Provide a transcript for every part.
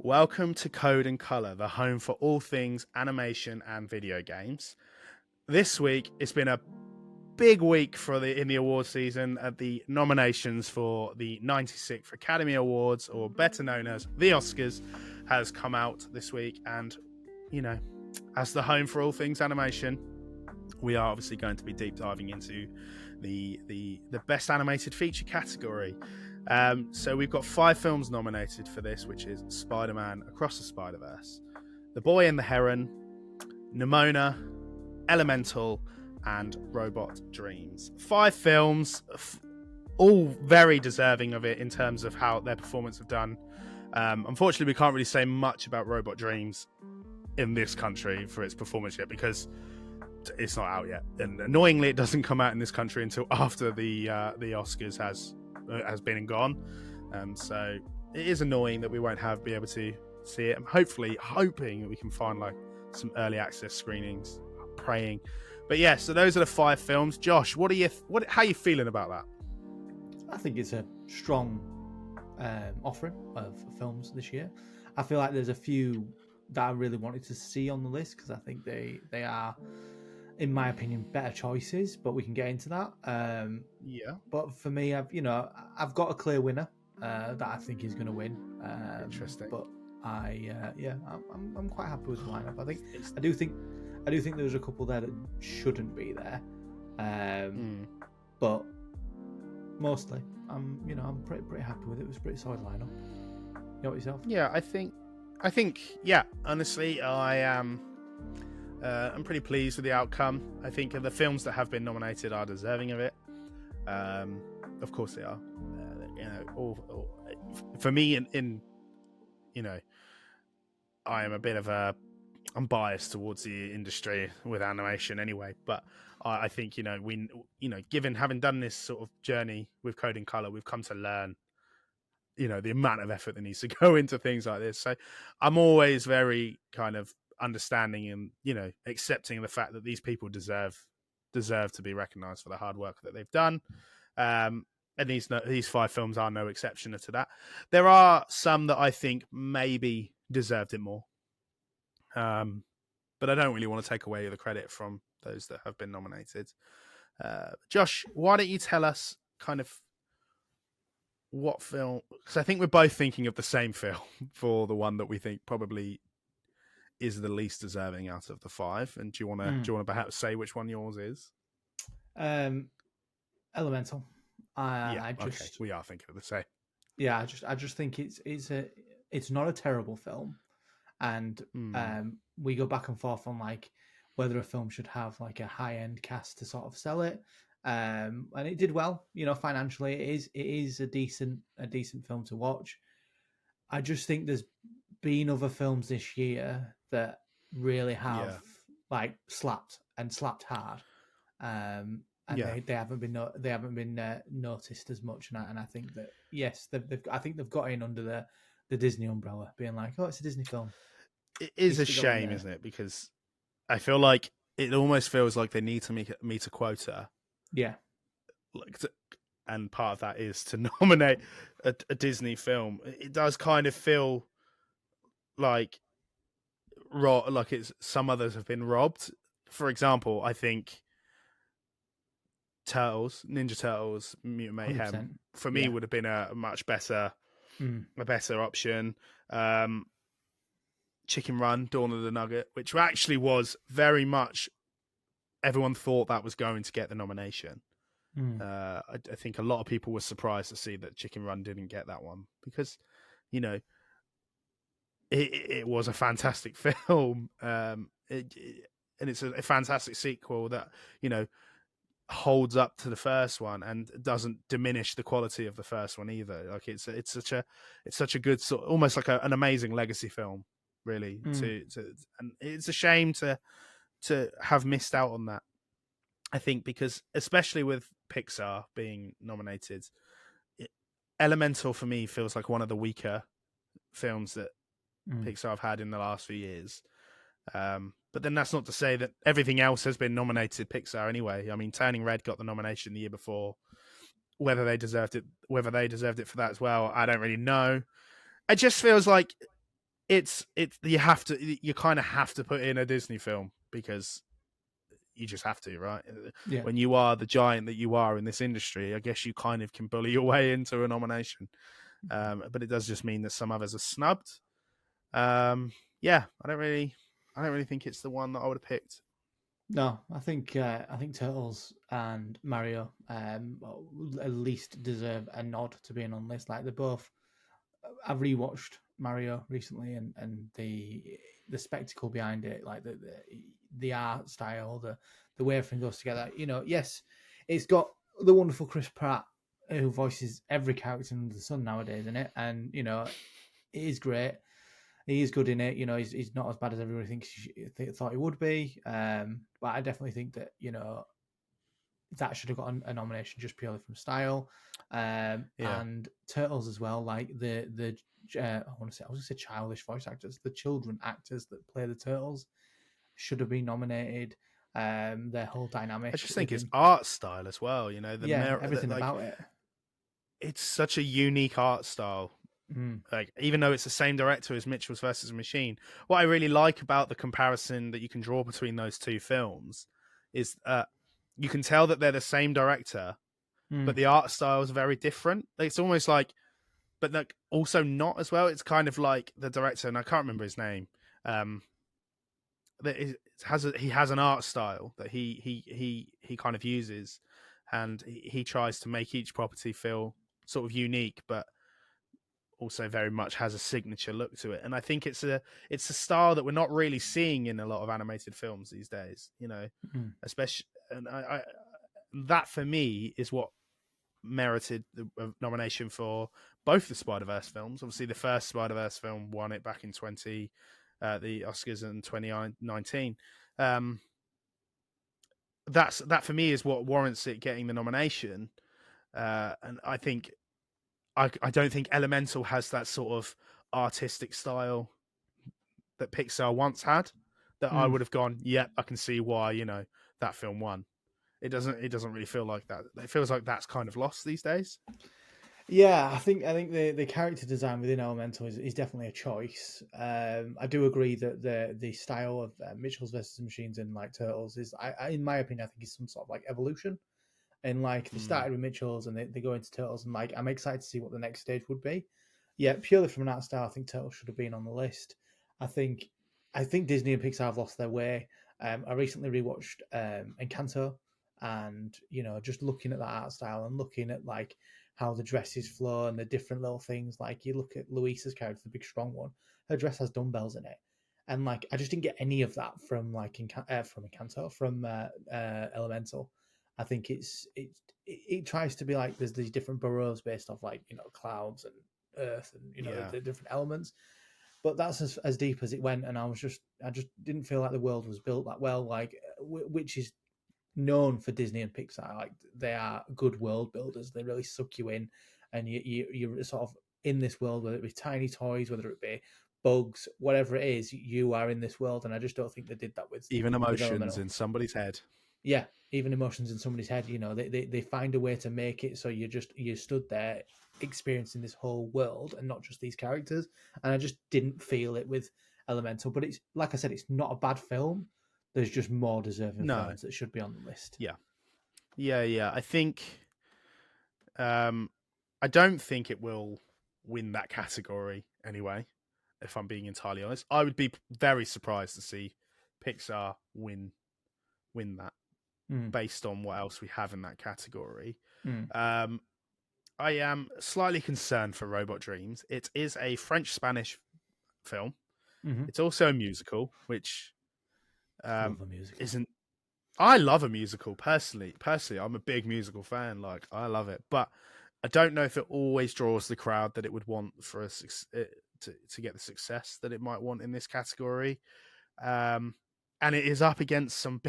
Welcome to Code and Color, the home for all things animation and video games. This week, it's been a big week in the awards season. The nominations for the 96th Academy Awards, or better known as the Oscars, has come out this week. And, as the home for all things animation, we are obviously going to be deep diving into the best animated feature category. So we've got 5 films nominated for this, which is Spider-Man Across the Spider-Verse, The Boy and the Heron, Nimona, Elemental, and Robot Dreams. 5 films, all very deserving of it in terms of how their performance have done. Unfortunately, we can't really say much about Robot Dreams in this country for its performance yet, because it's not out yet. And annoyingly, it doesn't come out in this country until after the Oscars has been and gone, so it is annoying that we won't be able to see it. I'm hoping that we can find like some early access screenings. I'm praying, but yeah. So those are the 5 films. Josh, how are you feeling about that? I think it's a strong offering of films this year. I feel like there's a few that I really wanted to see on the list because I think they are, in my opinion, better choices, but we can get into that. Yeah. But for me, I've got a clear winner that I think is going to win. Interesting. But I'm quite happy with the lineup. I do think there's a couple there that shouldn't be there. But mostly, I'm pretty happy with it. It was a pretty solid lineup. You know what yourself? Yeah, I think, yeah. Honestly, I am. I'm pretty pleased with the outcome. I think the films that have been nominated are deserving of it. Of course they are. For me, I am a bit of I'm biased towards the industry with animation anyway. But I think given having done this sort of journey with Code and Color, we've come to learn, the amount of effort that needs to go into things like this. So I'm always very kind of understanding and accepting the fact that these people deserve to be recognized for the hard work that they've done, and these 5 films are no exception to that. There are some that I think maybe deserved it more, but I don't really want to take away the credit from those that have been nominated. Josh, why don't you tell us kind of what film, because I think we're both thinking of the same film for the one that we think probably is the least deserving out of the 5, and do you want to perhaps say which one yours is? Elemental. We are thinking of the same. Yeah, I just think it's not a terrible film, and we go back and forth on like whether a film should have like a high end cast to sort of sell it, and it did well. Financially, it is a decent film to watch. I just think there's been other films this year that really have like slapped hard, and they haven't been noticed as much. And I think that yes, they've got in under the Disney umbrella, being like, oh, it's a Disney film. It is a shame, isn't it? Because I feel like it almost feels like they need to meet a quota. Yeah, and part of that is to nominate a Disney film. It does kind of feel like it's some others have been robbed. For example, I think Ninja Turtles, Mutant Mayhem 100%. For me would have been a much better, a better option. Chicken Run, Dawn of the Nugget, which actually was very much, everyone thought that was going to get the nomination. I think a lot of people were surprised to see that Chicken Run didn't get that one because, it was a fantastic film, and it's a fantastic sequel that holds up to the first one and doesn't diminish the quality of the first one either. Like it's such a good sort, almost like an amazing legacy film, really. And it's a shame to have missed out on that. I think because especially with Pixar being nominated, Elemental for me feels like one of the weaker films that Pixar have had in the last few years. But then that's not to say that everything else has been nominated Pixar anyway. I mean, Turning Red got the nomination the year before. Whether they deserved it for that as well, I don't really know. It just feels like you kind of have to put in a Disney film because you just have to, right? Yeah. When you are the giant that you are in this industry, I guess you kind of can bully your way into a nomination. But it does just mean that some others are snubbed. Yeah, I don't really think it's the one that I would have picked. No, I think Turtles and Mario at least deserve a nod to being on this. Like they're both. I've rewatched Mario recently, and the spectacle behind it, like the art style, the way everything goes together. You know, yes, it's got the wonderful Chris Pratt who voices every character under the sun nowadays in it, and you know, it is great. He is good in it. You know, he's not as bad as everybody thinks thought he would be. But I definitely think that that should have got a nomination just purely from style. And Turtles as well, like the I was going to say childish voice actors, the children actors that play the Turtles should have been nominated. Their whole dynamic. I just think it's art style as well. You know, everything about it. It's such a unique art style. Like, even though it's the same director as Mitchell's versus Machine, what I really like about the comparison that you can draw between those two films is you can tell that they're the same director, but the art style is very different. It's almost like, but like also not as well. It's kind of like the director, and I can't remember his name. He has an art style that he kind of uses, and he tries to make each property feel sort of unique, but also very much has a signature look to it. And I think it's a style that we're not really seeing in a lot of animated films these days, you know, especially, and I that for me is what merited the nomination for both the Spider-Verse films. Obviously the first Spider-Verse film won it back in the Oscars in 2019. That for me is what warrants it getting the nomination. And I think I don't think Elemental has that sort of artistic style that Pixar once had. That I would have gone, yeah, I can see why, you know, that film won. It doesn't really feel like that. It feels like that's kind of lost these days. Yeah, I think the character design within Elemental is definitely a choice. I do agree that the style of Mitchell's versus Machines and like Turtles is, in my opinion, I think is some sort of like evolution. And like they started with Mitchell's and they go into Turtles, and like I'm excited to see what the next stage would be. Yeah, purely from an art style, I think Turtles should have been on the list. I think Disney and Pixar have lost their way. I recently rewatched Encanto, and you know, just looking at that art style and looking at like how the dresses flow and the different little things. Like you look at Luisa's character, the big strong one, her dress has dumbbells in it, and like I just didn't get any of that from like from Encanto, from Elemental. I think it tries to be like there's these different boroughs based off like, you know, clouds and earth and, you know, the different elements, but that's as deep as it went. And I just didn't feel like the world was built that well, like which is known for Disney and Pixar. Like they are good world builders. They really suck you in, and you're sort of in this world, whether it be tiny toys, whether it be bugs, whatever it is, you are in this world. And I just don't think they did that with even emotions in somebody's head. Yeah, even emotions in somebody's head. You know, they find a way to make it so you stood there experiencing this whole world and not just these characters. And I just didn't feel it with Elemental. But it's like I said, it's not a bad film. There's just more deserving films that should be on the list. Yeah. I think, I don't think it will win that category anyway. If I'm being entirely honest, I would be very surprised to see Pixar win that based on what else we have in that category. I am slightly concerned for Robot Dreams. It is a French-Spanish film. It's also a musical, which isn't. I love a musical personally. I'm a big musical fan. Like, I love it, but I don't know if it always draws the crowd that it would want for to get the success that it might want in this category. And it is up against some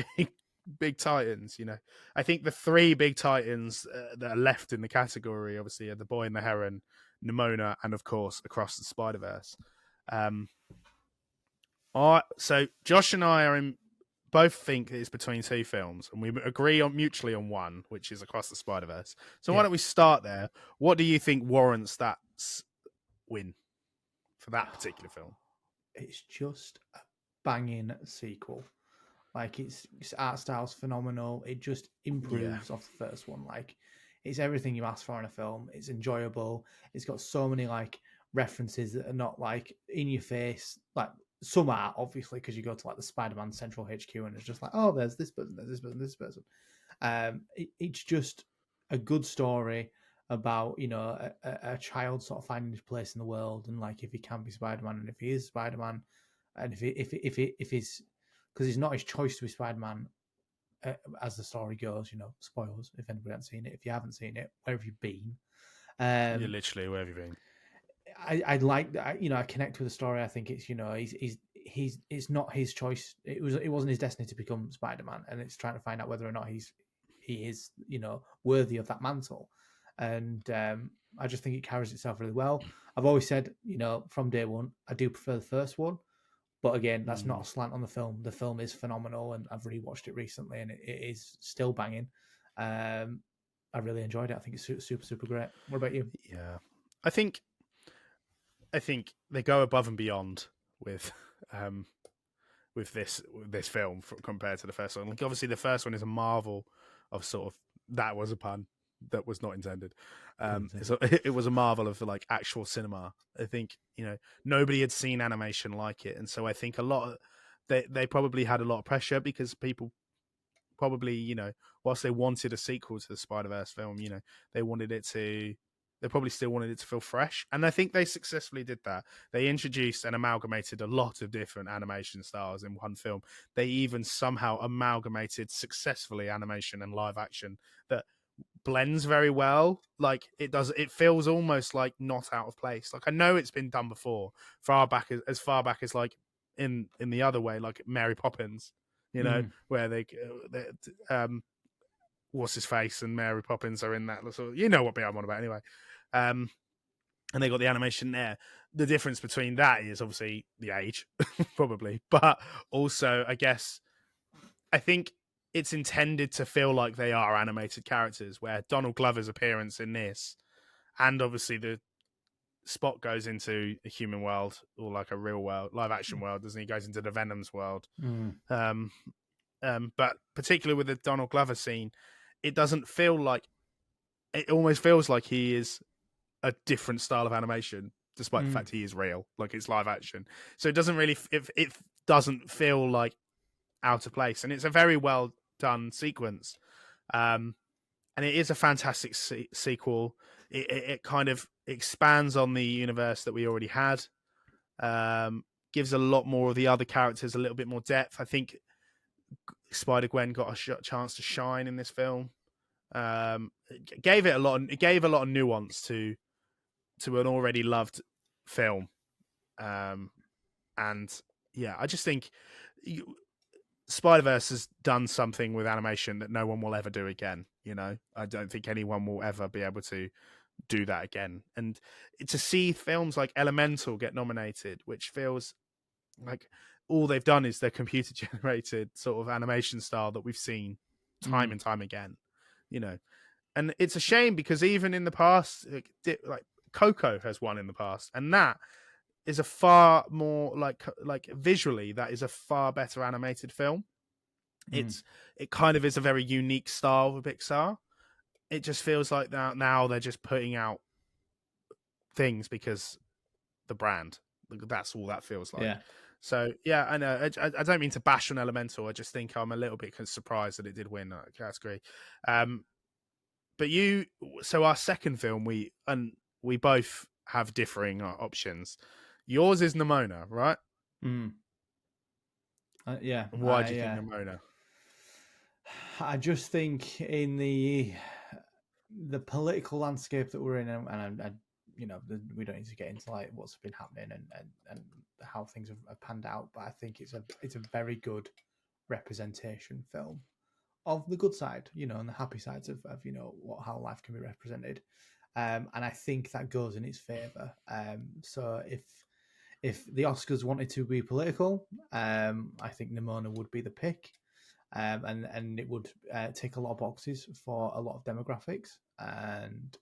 big titans. You know, I think the three big titans that are left in the category, obviously, are The Boy and the Heron, Nimona, and of course Across the Spider-Verse. So Josh and I both think it's between two films, and we agree mutually on one, which is Across the Spider-Verse. So why don't we start there? What do you think warrants that win for that particular film? it's just a banging sequel. Like its art style's phenomenal. It just Yeah, improves off the first one. Like it's everything you ask for in a film. It's enjoyable. It's got so many like references that are not like in your face. Like some are obviously because you go to like the Spider-Man Central HQ and it's just like, oh, there's this person, there's this person, this person. It's just a good story about a child sort of finding his place in the world and like if he can be Spider-Man and if he is Spider-Man and if he's because it's not his choice to be Spider-Man as the story goes. Spoilers if anybody hasn't seen it. If you haven't seen it, where have you been? you're Um, literally where have you been? I like that. I connect with the story. I think it's he's it's not his choice. It wasn't his destiny to become Spider-Man, and it's trying to find out whether or not he is worthy of that mantle. And I just think it carries itself really well. I've always said from day one I do prefer the first one. But again, that's not Mm. a slant on the film. The film is phenomenal, and I've rewatched it recently, and it is still banging. I really enjoyed it. I think it's super, super great. What about you? Yeah, I think I think they go above and beyond with um with this film compared to the first one. Like obviously, the first one is a marvel of sort of that was a pun that was not intended. So it was a marvel of like actual cinema. I think nobody had seen animation like it, and so I think a lot of they probably had a lot of pressure because people probably whilst they wanted a sequel to the Spider-Verse film, they wanted it to they probably still wanted it to feel fresh, and I think they successfully did that. They introduced and amalgamated a lot of different animation styles in one film. They even somehow amalgamated successfully animation and live action that blends very well. Like it feels almost like not out of place. Like I know it's been done before, as far back as like in the other way, like Mary Poppins, Mm, where they what's his face and Mary Poppins are in that. So you know what bit I'm on about anyway. Um, and they got the animation there. The difference between that is obviously the age, probably, but also I think it's intended to feel like they are animated characters. Where Donald Glover's appearance in this, and obviously the Spot goes into a human world or like a real world, live action world, doesn't he? Goes into the Venom's world. mm, Um, but particularly with the Donald Glover scene, it doesn't feel like it almost feels like he is a different style of animation, despite the mm, fact he is real, like it's live action. So it doesn't really, it doesn't feel like out of place, and it's a very well done sequence. Um, and it is a fantastic sequel. It kind of expands on the universe that we already had. Gives a lot more of the other characters a little bit more depth. I think Spider Gwen got a chance to shine in this film. It gave it a lot. It gave a lot of nuance to an already loved film. Um, and yeah, I just think Spider Verse has done something with animation that no one will ever do again. I don't think anyone will ever be able to do that again. And to see films like Elemental get nominated, which feels like all they've done is their computer generated sort of animation style that we've seen time mm, and time again, you know. And it's a shame because even in the past, like Coco has won in the past, and that is a far more like visually that is a far better animated film. mm, It kind of is a very unique style of Pixar. It just feels like that now they're just putting out things because the brand. That's all that feels like. yeah. So yeah, I know. I don't mean to bash on Elemental. I just think I'm a little bit surprised that it did win that category. Um, but so our second film, we both have differing options. Yours is Nimona, right? Mm. Yeah. And why do you think Nimona? I just think in the political landscape that we're in, and we don't need to get into like what's been happening and how things have panned out, but I think it's a very good representation film of the good side, and the happy sides of how life can be represented. And I think that goes in its favor. So if the Oscars wanted to be political, I think Nimona would be the pick. And it would tick a lot of boxes for a lot of demographics, and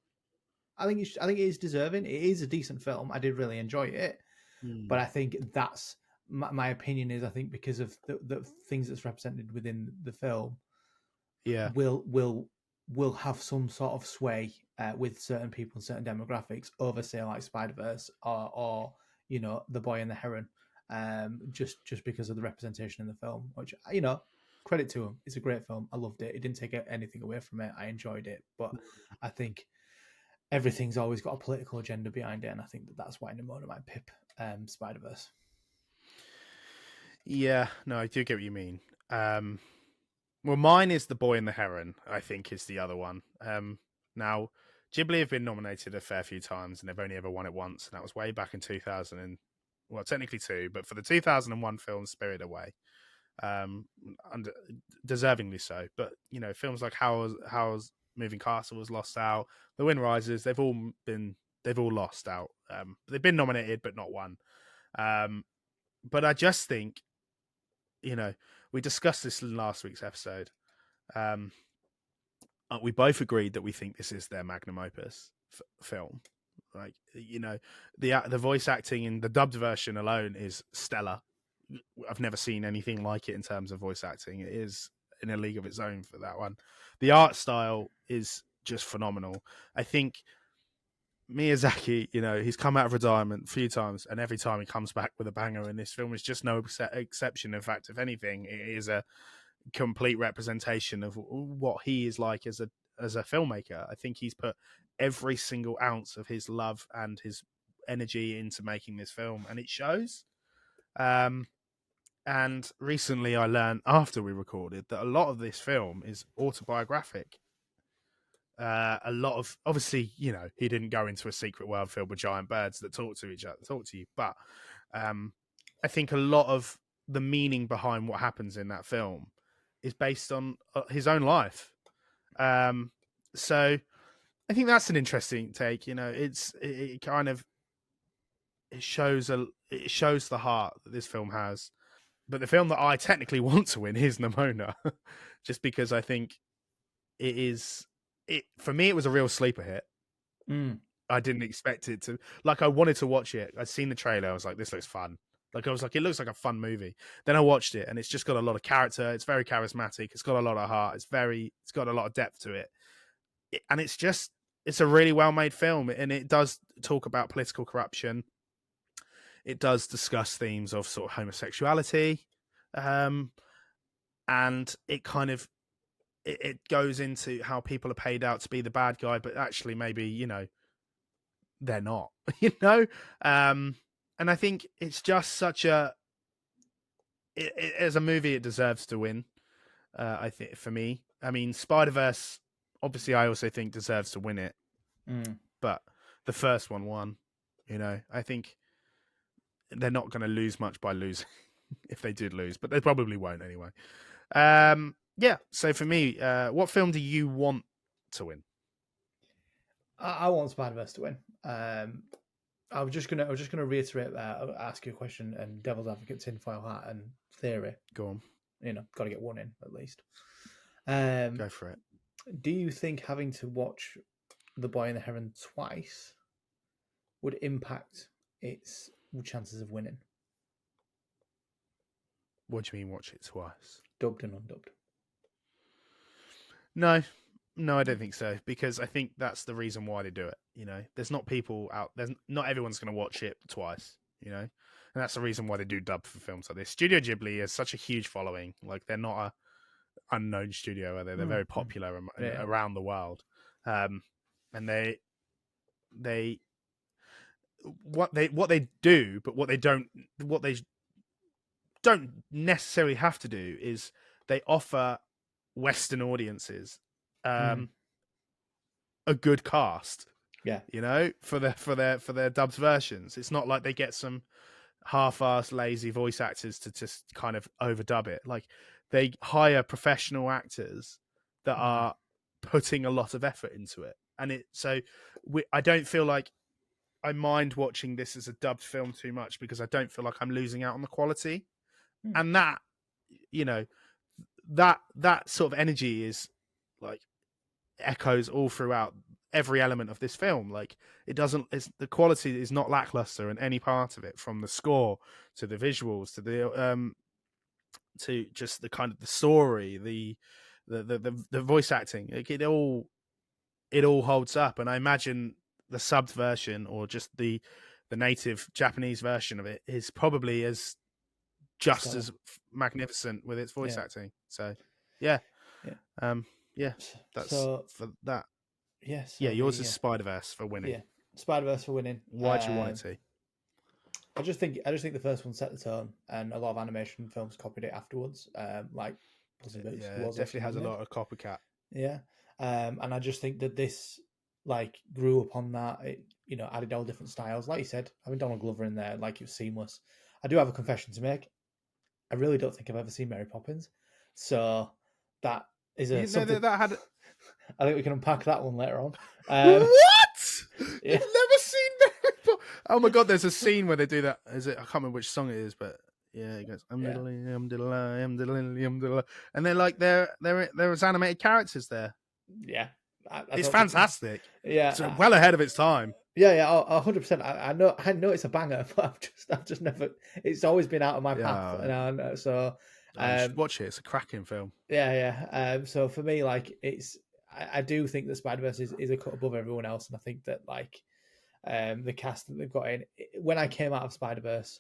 I think it is deserving. It is a decent film. I did really enjoy it, But I think that's my opinion is I think because of the things that's represented within the film Yeah. will have some sort of sway with certain people and certain demographics over, say, like Spider-Verse or The Boy and the Heron, just because of the representation in the film. Which credit to him, it's a great film. I loved it. It didn't take anything away from it. I enjoyed it, but I think everything's always got a political agenda behind it, and I think that's why Nimona might pip Spider-Verse. Yeah, no, I do get what you mean. Well, mine is The Boy and the Heron, I think, is the other one. Now, Ghibli have been nominated a fair few times, and they've only ever won it once, and that was way back in 2000. Well, technically two, but for the 2001 film Spirit Away, deservingly so. But, films like Howl's Moving Castle was lost out. The Wind Rises, they've all lost out. They've been nominated, but not won. But I just think, we discussed this in last week's episode. We both agreed that we think this is their magnum opus film. Like, the voice acting in the dubbed version alone is stellar. I've never seen anything like it in terms of voice acting. It is in a league of its own for that one. The art style is just phenomenal. I think Miyazaki, he's come out of retirement a few times, and every time he comes back with a banger, and this film is just no exception. In fact, if anything, it is a complete representation of what he is like as a filmmaker. I think he's put every single ounce of his love and his energy into making this film, and it shows. And recently I learned after we recorded that a lot of this film is autobiographic. A lot of, obviously, he didn't go into a secret world filled with giant birds that talk to you. But I think a lot of the meaning behind what happens in that film is based on his own life. So I think that's an interesting take. It shows the heart that this film has. But the film that I technically want to win is Nimona, just because I think it is. For me, it was a real sleeper hit. I didn't expect it to. Like, I wanted to watch it. I'd seen the trailer. I was like, this looks fun. Like, I was like, it looks like a fun movie. Then I watched it, and it's just got a lot of character. It's very charismatic. It's got a lot of heart. It's got a lot of depth to it. And it's a really well-made film. And it does talk about political corruption. It does discuss themes of sort of homosexuality. And it kind of, it goes into how people are paid out to be the bad guy, but actually maybe, they're not, and I think it's just such as a movie, it deserves to win. I think for me, I mean, Spider-Verse, obviously I also think deserves to win it, but the first one won. I think they're not going to lose much by losing if they did lose, but they probably won't anyway. Yeah, so for me, what film do you want to win? I want Spider-Verse to win. I was just gonna reiterate that. Ask you a question and devil's advocate, tinfoil hat, and theory. Go on. Got to get one in at least. Go for it. Do you think having to watch The Boy and the Heron twice would impact its chances of winning? What do you mean, watch it twice? Dubbed and undubbed. No, I don't think so, because I think that's the reason why they do it. There's not people out there. Not everyone's going to watch it twice, and that's the reason why they do dub for films like this. Studio Ghibli has such a huge following. Like, they're not a unknown studio, are they? They're very popular around the world. And what they do, but what they don't necessarily have to do is they offer Western audiences a good cast, for their dubbed versions. It's not like they get some half-assed lazy voice actors to just kind of overdub it. Like, they hire professional actors that are putting a lot of effort into it, and I don't feel like I mind watching this as a dubbed film too much, because I don't feel like I'm losing out on the quality. And that that sort of energy is like echoes all throughout every element of this film. Like the quality is not lackluster in any part of it, from the score to the visuals to just the kind of the story, the voice acting. Like, it all holds up. And I imagine the subbed version, or just the native Japanese version of it, is probably just as magnificent with its voice acting. So yeah. Yeah, that's so for that. yes. Yeah, yours is Spider-Verse for winning. Yeah, Spider-Verse for winning. Why do you want it to? I just think the first one set the tone, and a lot of animation films copied it afterwards. Like Puss in Boots, Yeah, it definitely has a lot of copycat. Yeah, and I just think that this like grew upon that. It, added all different styles. Like you said, having Donald Glover in there, like, it was seamless. I do have a confession to make. I really don't think I've ever seen Mary Poppins, so that is something that had. I think we can unpack that one later on. What? Yeah. You've never seen Mary Poppins? Oh my god! There's a scene where they do that. Is it? I can't remember which song it is, but yeah, it goes and they're like there's animated characters there. Yeah, it's fantastic. Yeah, it's well ahead of its time. Yeah, 100%. I know it's a banger, but I've just never. It's always been out of my path, and so you should watch it. It's a cracking film. Yeah. So for me, like, I do think that Spider-Verse is a cut above everyone else, and I think that, like, the cast that they've got in. When I came out of Spider-Verse,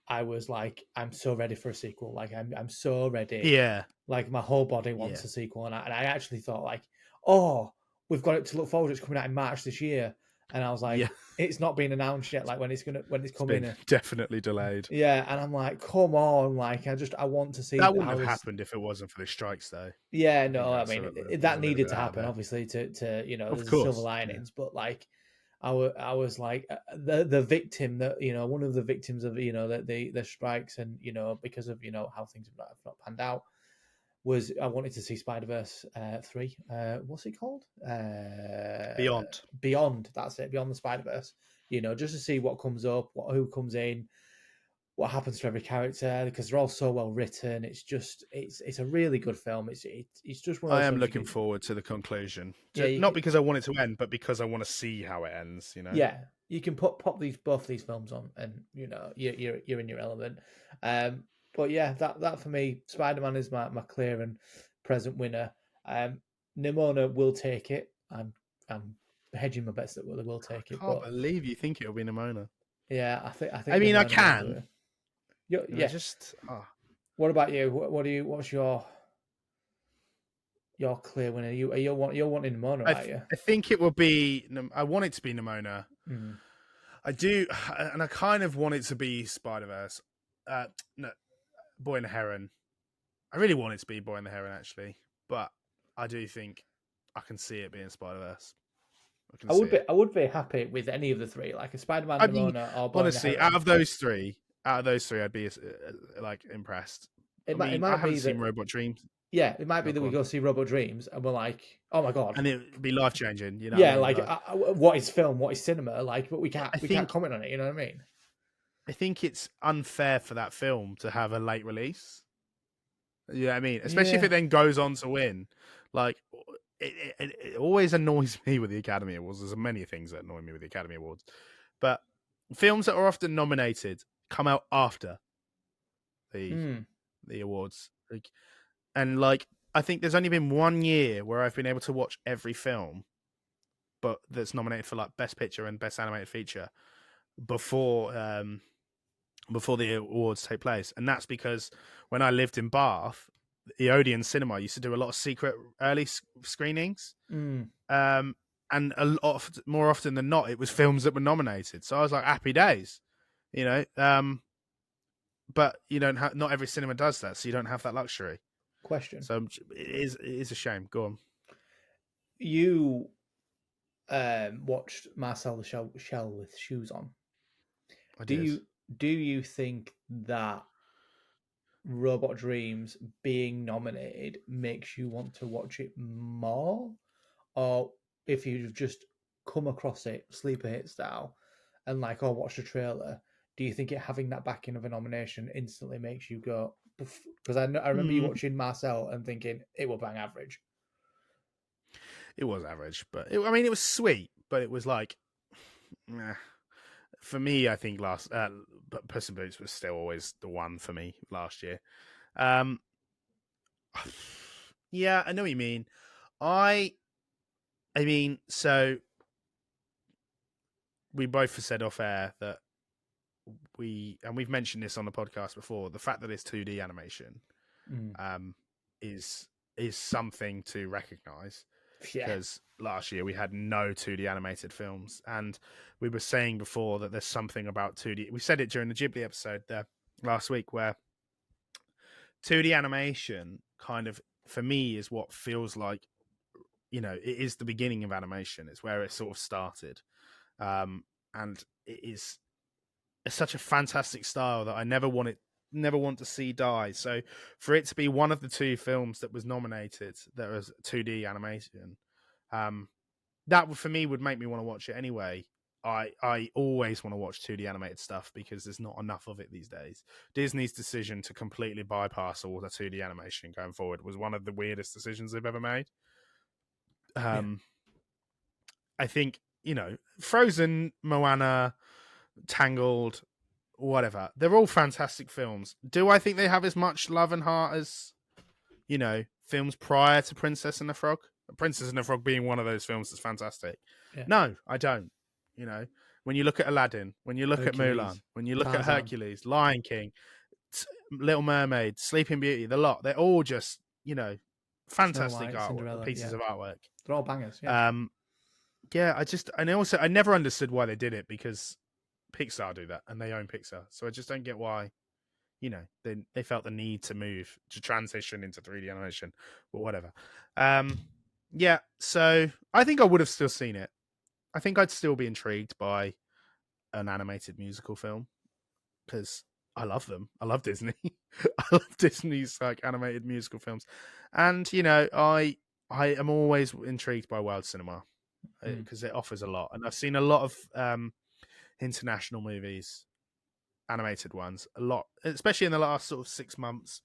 I was like, I'm so ready for a sequel. Like, I'm so ready. Yeah. Like, my whole body wants a sequel, and I actually thought, like, oh, we've got it to look forward to. It's coming out in March this year. And I was like, it's not been announced yet. Like, when it's coming, definitely delayed. Yeah, and I'm like, come on, like, I want to see. That wouldn't have happened if it wasn't for the strikes, though. Yeah, no, I mean that needed to happen, obviously, to there's silver linings, but like, I was like the victim that one of the victims of the strikes, and because of how things have not panned out. Was I wanted to see Spider-Verse 3. What's it called? Beyond. Beyond. That's it. Beyond the Spider-Verse. Just to see what comes up, who comes in, what happens to every character, because they're all so well written. It's just it's a really good film. It's just one of those. I am looking forward to the conclusion. Not because I want it to end, but because I want to see how it ends. Yeah, you can pop both these films on, and you're in your element. But yeah, that for me, Spider-Man is my clear and present winner. Nimona will take it. I'm hedging my bets that they will take it. I can't believe you think it'll be Nimona. Yeah, I think. I mean, I can. Yeah. What about you? What's your clear winner? You're wanting Nimona, aren't you? I think it will be. I want it to be Nimona. Mm. I do, and I kind of want it to be Spider-Verse. No. Boy and the Heron. I really want it to be Boy and the Heron, actually, but I do think I can see it being Spider-Verse. I would be happy with any of the three, like a Spider-Man, Nimona, or Boy honestly, and the Heron. out of those three, I'd be like impressed. I haven't seen Robot Dreams. Yeah, it might be that we go see Robot Dreams and we're like, oh my god, and it'd be life changing. Yeah, what is film, what is cinema, like, but we can't comment on it. You know what I mean? I think it's unfair for that film to have a late release. You know what I mean? Especially if it then goes on to win. Like, it always annoys me with the Academy Awards. There's many things that annoy me with the Academy Awards. But films that are often nominated come out after the awards. I think there's only been 1 year where I've been able to watch every film but that's nominated for like Best Picture and Best Animated Feature before the awards take place, and that's because when I lived in Bath, the Odeon Cinema used to do a lot of secret early screenings, and more often than not, it was films that were nominated. So I was like, happy days, But you don't have. Not every cinema does that, so you don't have that luxury. Question. So it is a shame. Go on. You watched Marcel the Shell with Shoes On. Do you think that Robot Dreams being nominated makes you want to watch it more, or if you've just come across it sleeper hit style and watch the trailer, do you think it having that backing of a nomination instantly makes you go? Because I remember you watching Marcel and thinking it will bang average. It was average, but I mean, it was sweet, but it was like, nah. For me, I think but Puss in Boots was still always the one for me last year. Um, yeah, I know what you mean. I mean, so we both have said off air that we've mentioned this on the podcast before. The fact that it's 2D animation, is something to recognise. Yeah. Because last year we had no 2D animated films, and we were saying before that there's something about 2D. We said it during the Ghibli episode there last week, where 2D animation kind of, for me, is what feels like, it is the beginning of animation. It's where it sort of started, and it's such a fantastic style that I never want to see die. So for it to be one of the two films that was nominated that was 2D animation, that for me would make me want to watch it anyway. I always want to watch 2D animated stuff because there's not enough of it these days. Disney's decision to completely bypass all the 2D animation going forward was one of the weirdest decisions they've ever made. I think, Frozen, Moana, Tangled, whatever, they're all fantastic films. Do I think they have as much love and heart as, films prior to Princess and the Frog? Princess and the Frog being one of those films that's fantastic. Yeah. No, I don't. When you look at Aladdin, when you look Hercules, at Mulan, when you look Tarzan, at Hercules, Lion King, Little Mermaid, Sleeping Beauty, the lot, they're all just, fantastic pieces of artwork. They're all bangers. Yeah. I never understood why they did it, because Pixar do that and they own Pixar. So I just don't get why, they felt the need to transition into 3D animation, but whatever. So I think I would have still seen it. I think I'd still be intrigued by an animated musical film because I love them. I love Disney. I love Disney's animated musical films, and I am always intrigued by world cinema because it offers a lot. And I've seen a lot of international movies, animated ones, a lot, especially in the last sort of 6 months.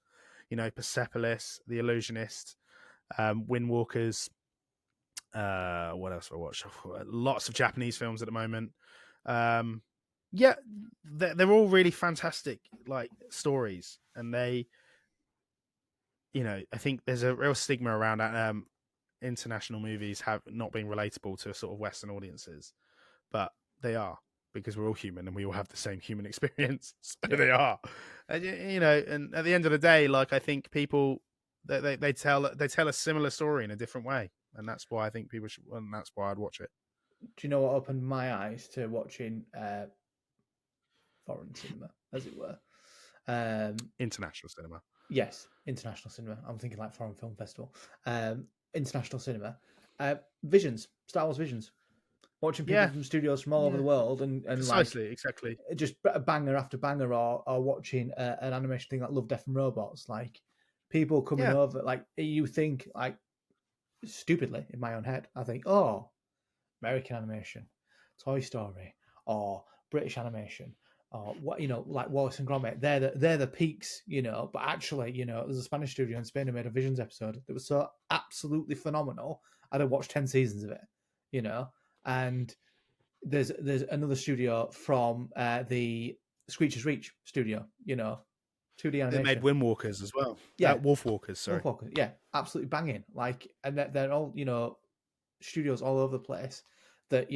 Persepolis, The Illusionist, Windwalkers. What else have I watched? Lots of Japanese films at the moment. They're all really fantastic stories, and they, I think there's a real stigma around international movies have not being relatable to sort of Western audiences, but they are, because we're all human and we all have the same human experience. So they are, and, and at the end of the day, I think people they tell a similar story in a different way. And that's why I think people should, and that's why I'd watch it. Do you know what opened my eyes to watching foreign cinema, as it were? International cinema. Yes, international cinema. I'm thinking like Foreign Film Festival. International cinema. Visions, Star Wars Visions. Watching people from studios from all over the world and exactly. Just banger after banger, or watching an animation thing like Love, Death and Robots. People coming over, you think stupidly in my own head, I think, oh, American animation, Toy Story, or British animation, or what, like Wallace and Gromit. They're the peaks, But actually, there's a Spanish studio in Spain who made a Visions episode that was so absolutely phenomenal. I'd have watched 10 seasons of it, And there's another studio from the Screech's Reach studio, 2D animation. They made Windwalkers as well. Yeah, Wolfwalkers. Sorry. Wolfwalkers. Yeah, absolutely banging. And they're all studios all over the place. That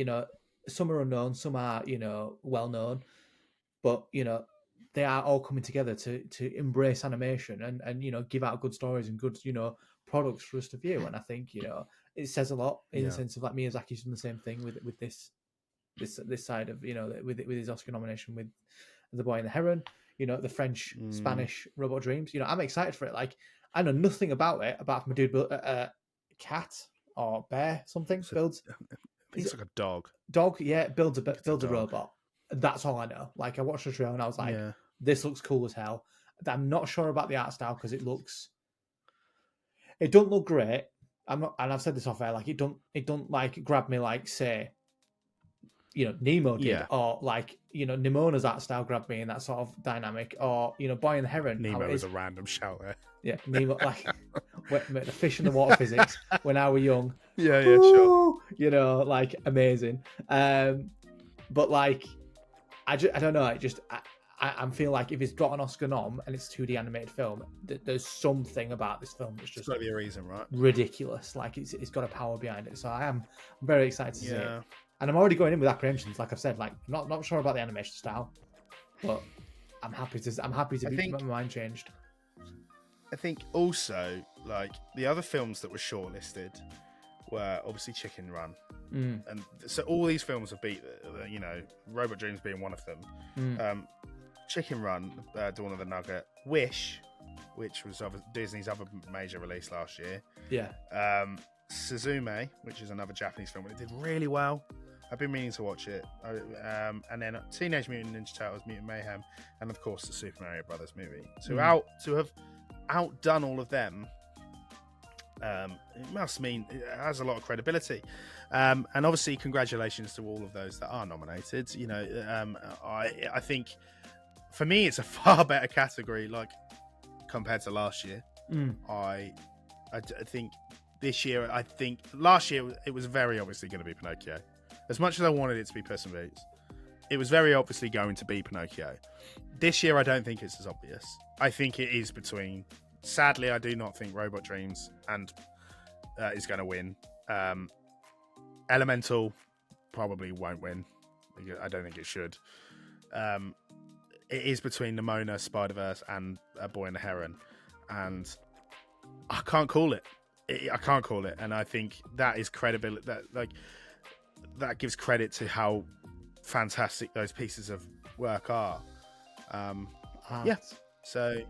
some are unknown, some are well known, but they are all coming together to embrace animation and give out good stories and good products for us to view. And I think it says a lot in the sense of Miyazaki's done the same thing with this side of with his Oscar nomination with The Boy and the Heron. The French, Spanish Robot Dreams. I'm excited for it. I know nothing about it, apart from a dude built a cat or bear, something. Builds. I think it's like a dog. Dog, yeah, builds a robot. That's all I know. I watched the trailer and I was like, this looks cool as hell. I'm not sure about the art style because it don't look great. I'm not, and I've said this off air. It don't grab me say, Nemo did, or Nimona's art style grabbed me in that sort of dynamic, or Boy and the Heron. Nemo was a random shout there. Yeah, Nemo, the fish in the water physics when I were young. Yeah, sure. You know, like amazing. But like, I don't know. I'm feeling like if it's got an Oscar nom and it's 2D animated film, there's something about this film that's There's just got to be a reason, right? ridiculous. Like it's got a power behind it. So I'm very excited to see it. Yeah. And I'm already going in with apprehensions. Like I've said, like I'm not sure about the animation style, but I'm happy to be my mind changed. I think also, like, the other films that were shortlisted were obviously Chicken Run. And so all these films have beat, you know, Robot Dreams being one of them. Chicken Run, Dawn of the Nugget, Wish, which was Disney's other major release last year. Yeah. Suzume, which is another Japanese film, and it did really well. I've been meaning to watch it. And then Teenage Mutant Ninja Turtles, Mutant Mayhem, and of course the Super Mario Brothers movie. To have outdone all of them, it must mean it has a lot of credibility. And obviously, congratulations to all of those that are nominated. You know, I think for me, it's a far better category, like compared to last year. I think this year, last year it was very obviously going to be Pinocchio. As much as I wanted it to be Puss in Boots, it was very obviously going to be Pinocchio. This year, I don't think it's as obvious. I think it is between. Sadly, I do not think Robot Dreams is going to win. Elemental probably won't win. I don't think it should. It is between Nimona, Spider-Verse, and A Boy and a Heron, and I can't call it. I can't call it, and I think that is credibility. That gives credit to how fantastic those pieces of work are. Yeah. So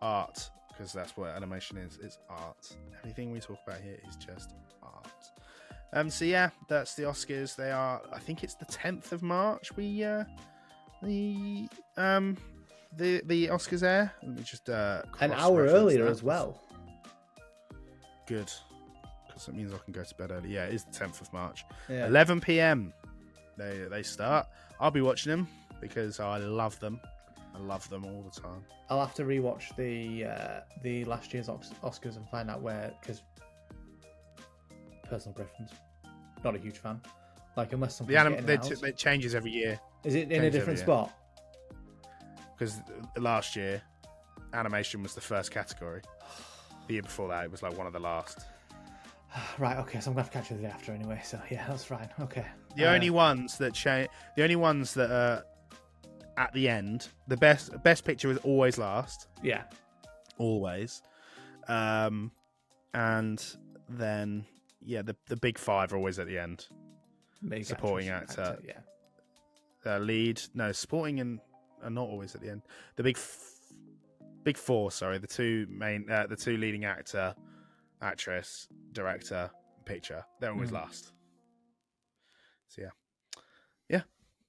art, because that's what animation is. It's art. Everything we talk about here is just art. So yeah, that's the Oscars. They are. I think it's the 10th of March. The Oscars air. Let me just an hour earlier as well. Good, because that means I can go to bed early. Yeah, it is the 10th of March. Yeah. 11 p.m. They start. I'll be watching them because I love them. I love them all the time. I'll have to rewatch the last year's Oscars and find out where, because personal preference, not a huge fan. Like unless something it changes every year. Is it in a different spot? Because last year, animation was the first category. The year before that, it was like one of the last. Right. Okay. So I'm gonna have to catch you the day after anyway. So yeah, that's fine. Okay. The only ones that change. The only ones that are at the end. The best picture is always last. Yeah. Always. And then the big five are always at the end. Supporting actor. Yeah. Lead. No, supporting and are not always at the end. The big four. Sorry, the two leading actor, actress, director, picture. They're always last. So yeah.